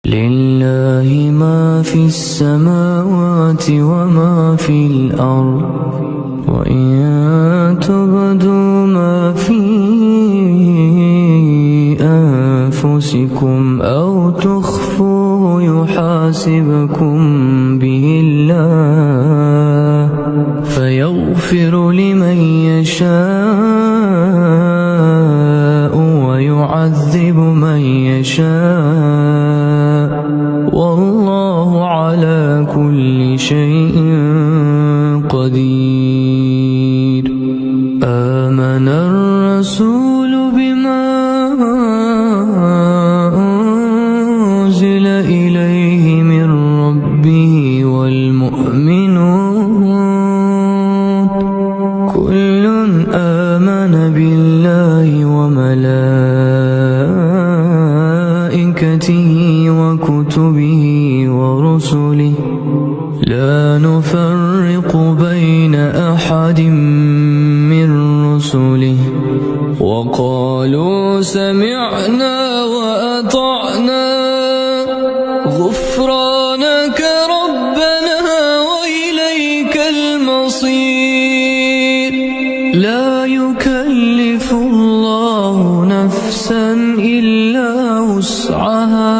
لله ما في السماوات وما في الأرض وإن تبدوا ما في أنفسكم أو تخفوه يحاسبكم به الله فيغفر لمن يشاء ويعذب من يشاء والله على كل شيء قدير. آمن الرسول بما أنزل إليه من ربه والمؤمنون كل آمن بالله وملائكته وكتبه ورسله لا نفرق بين أحد من رسله وقالوا سمعنا وأطعنا غفرانك ربنا وإليك المصير. لا يكلف الله نفسا إلا وسعها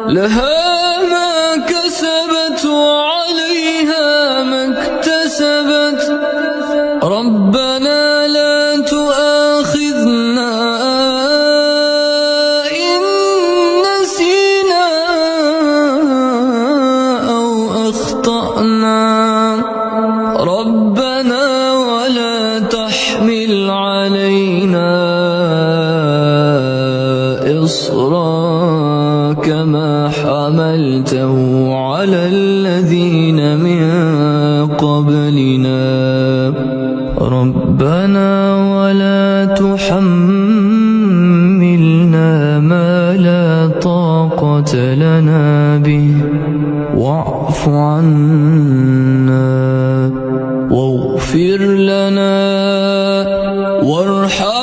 لها ما كسبت وعليها ما اكتسبت ربنا لا تؤاخذنا إن نسينا أو أخطأنا ربنا ولا تحمل علينا إصرا كما حملته على الذين من قبلنا ربنا ولا تحملنا ما لا طاقة لنا به واعف عنا واغفر لنا وارحمنا